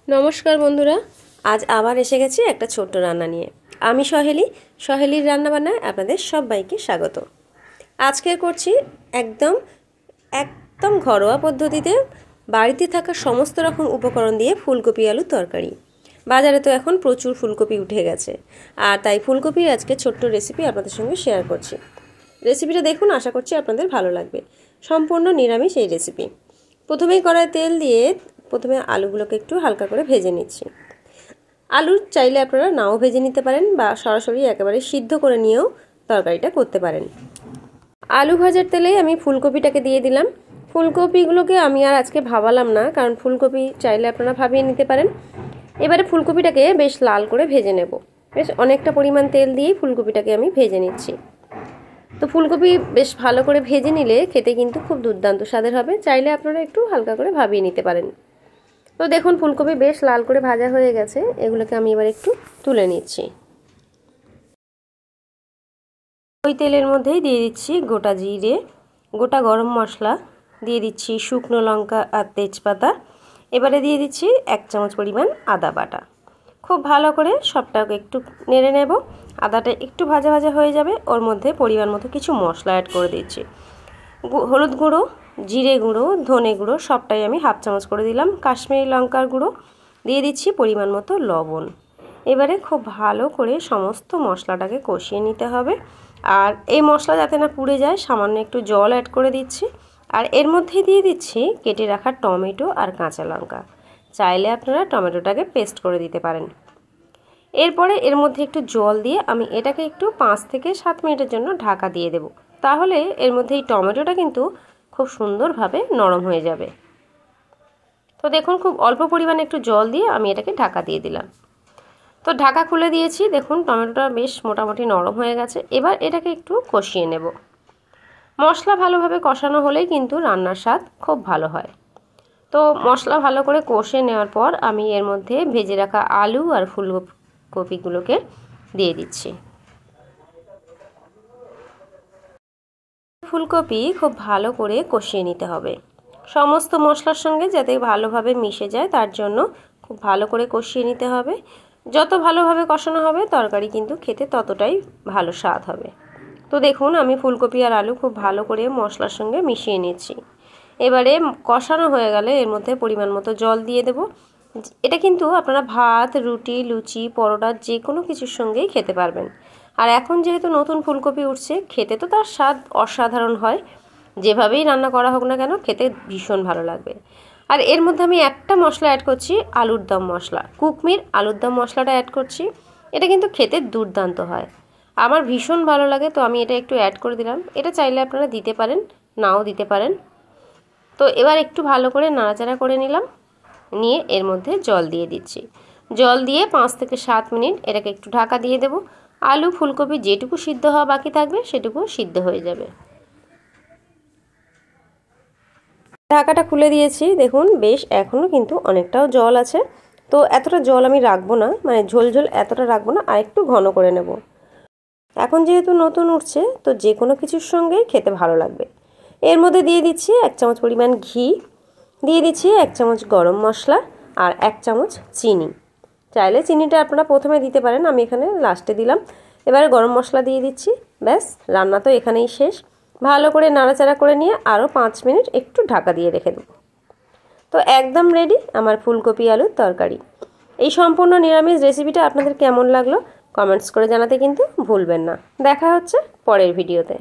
নমস্কার বন্ধুরা, আজ আবার এসে গেছি একটা ছোট্ট রান্না নিয়ে। আমি সহেলির রান্নাবান্নায় আপনাদের সবাইকে স্বাগত। আজকে করছি একদম একদম ঘরোয়া পদ্ধতিতে বাড়িতে থাকা সমস্ত রকম উপকরণ দিয়ে ফুলকপি আলুর তরকারি। বাজারে তো এখন প্রচুর ফুলকপি উঠে গেছে, আর তাই ফুলকপির আজকে ছোট্ট রেসিপি আপনাদের সঙ্গে শেয়ার করছি। রেসিপিটা দেখুন, আশা করছি আপনাদের ভালো লাগবে। সম্পূর্ণ নিরামিষ এই রেসিপি। প্রথমেই কড়াই তেল দিয়ে প্রথমে আলুগুলোকে একটু হালকা করে ভেজে নিচ্ছি। আলু চাইলে আপনারা নাও ভেজে নিতে পারেন বা সরাসরি একেবারে সিদ্ধ করে নিয়েও তরকারিটা করতে পারেন। আলু ভাজার তেলেই আমি ফুলকপিটাকে দিয়ে দিলাম। ফুলকপিগুলোকে আমি আর আজকে ভাবালাম না, কারণ ফুলকপি চাইলে আপনারা ভাবিয়ে নিতে পারেন। এবারে ফুলকপিটাকে বেশ লাল করে ভেজে নেব। বেশ অনেকটা পরিমাণ তেল দিয়েই ফুলকপিটাকে আমি ভেজে নিচ্ছি। তো ফুলকপি বেশ ভালো করে ভেজে নিলে খেতে কিন্তু খুব দুর্দান্ত স্বাদের হবে। চাইলে আপনারা একটু হালকা করে ভাবিয়ে নিতে পারেন। তো দেখুন, ফুলকপি বেশ লাল করে ভাজা হয়ে গেছে। এগুলোকে আমি এবার একটু তুলে নিচ্ছি। ওই তেলের মধ্যেই দিয়ে দিচ্ছি গোটা জিরে, গোটা গরম মশলা, দিয়ে দিচ্ছি শুকনো লঙ্কা আর তেজপাতা। এবারে দিয়ে দিচ্ছি 1 চামচ পরিমাণ আদা বাটা। খুব ভালো করে সবটাকে একটু নেড়ে নেব। আদাটা একটু ভাজা ভাজা হয়ে যাবে, ওর মধ্যে পরিমাণ মতো কিছু মশলা অ্যাড করে দিচ্ছি। হলুদ গুঁড়ো, জিরে গুঁড়ো, ধনে গুঁড়ো সবটাই আমি 1/2 চামচ করে দিলাম। কাশ্মীরি লঙ্কার গুঁড়ো দিয়ে দিচ্ছি পরিমাণ মতো লবণ। এবারে খুব ভালো করে সমস্ত মশলাটাকে কষিয়ে নিতে হবে। আর এই মশলা যাতে না পুড়ে যায়, সামান্য একটু জল অ্যাড করে দিচ্ছি। আর এর মধ্যে দিয়ে দিচ্ছি কেটে রাখা টমেটো আর কাঁচা লঙ্কা। চাইলে আপনারা টমেটোটাকে পেস্ট করে দিতে পারেন। এরপরে এর মধ্যে একটু জল দিয়ে আমি এটাকে একটু 5 থেকে 7 মিনিটের জন্য ঢাকা দিয়ে দেব। তাহলে এর মধ্যে এই টমেটোটা কিন্তু খুব সুন্দরভাবে নরম হয়ে যাবে। তো দেখুন, খুব অল্প পরিমাণে একটু জল দিয়ে আমি এটাকে ঢাকা দিয়ে দিলাম। তো ঢাকা খুলে দিয়েছি। দেখুন, টমেটোটা বেশ মোটামুটি নরম হয়ে গেছে। এবার এটাকে একটু কষিয়ে নেব। মশলা ভালোভাবে কষানো হলেই কিন্তু রান্নার স্বাদ খুব ভালো হয়। তো মশলা ভালো করে কষে নেওয়ার পর আমি এর মধ্যে ভেজে রাখা আলু আর ফুলকপিগুলোকে দিয়ে দিচ্ছি। ফুলকপি খুব ভালো করে কষিয়ে নিতে হবে সমস্ত মশলার সঙ্গে, যাতে ভালোভাবে মিশে যায়। তার জন্য খুব ভালো করে কষিয়ে নিতে হবে। যত ভালোভাবে কষানো হবে তরকারি কিন্তু খেতে ততটাই ভালো স্বাদ হবে। তো দেখুন, আমি ফুলকপি আর আলু খুব ভালো করে মশলার সঙ্গে মিশিয়ে নিচ্ছি। এবারে কষানো হয়ে গেলে এর মধ্যে পরিমাণ মতো জল দিয়ে দেব। এটা কিন্তু আপনারা ভাত, রুটি, লুচি, পরোটা যে কোনো কিছুর সঙ্গেই খেতে পারবেন। আর এখন যেহেতু নতুন ফুলকপি উঠছে, খেতে তো তার স্বাদ অসাধারণ হয়। যেভাবেই রান্না করা হোক না কেন, খেতে ভীষণ ভালো লাগবে। আর এর মধ্যে আমি একটা মশলা অ্যাড করছি, আলুর দম মশলা। কুকমির আলুর দম মশলাটা অ্যাড করছি। এটা কিন্তু খেতে দুর্দান্ত হয়, আমার ভীষণ ভালো লাগে। তো আমি এটা একটু অ্যাড করে দিলাম। এটা চাইলে আপনারা দিতে পারেন, নাও দিতে পারেন। তো এবার একটু ভালো করে নাড়াচাড়া করে নিলাম। নিয়ে এর মধ্যে জল দিয়ে দিচ্ছি। জল দিয়ে 5 থেকে 7 মিনিট এটাকে একটু ঢাকা দিয়ে দেব। আলু ফুলকপি যেটুকু সিদ্ধ হওয়া বাকি থাকবে সেটুকু সিদ্ধ হয়ে যাবে। ঢাকাটা খুলে দিয়েছি। দেখুন, বেশ এখনও কিন্তু অনেকটাও জল আছে। তো এতটা জল আমি রাখবো না, মানে ঝোল ঝোল এতটা রাখবো না, আর একটু ঘন করে নেব। এখন যেহেতু নতুন উঠছে, তো যে কোনো কিছুর সঙ্গেই খেতে ভালো লাগবে। এর মধ্যে দিয়ে দিচ্ছি 1 চামচ পরিমাণ ঘি, দিয়ে দিচ্ছি 1 চামচ গরম মশলা আর 1 চামচ চিনি। চাইলে চিনিটা আপনারা প্রথমে দিতে পারেন, আমি এখানে লাস্টে দিলাম। এবারে গরম মশলা দিয়ে দিচ্ছি। ব্যাস, রান্না তো এখানেই শেষ। ভালো করে নাড়াচাড়া করে নিয়ে আরও 5 মিনিট একটু ঢাকা দিয়ে রেখে দেব। তো একদম রেডি আমার ফুলকপি আলুর তরকারি। এই সম্পূর্ণ নিরামিষ রেসিপিটা আপনাদের কেমন লাগলো কমেন্টস করে জানাতে কিন্তু ভুলবেন না। দেখা হচ্ছে পরের ভিডিওতে।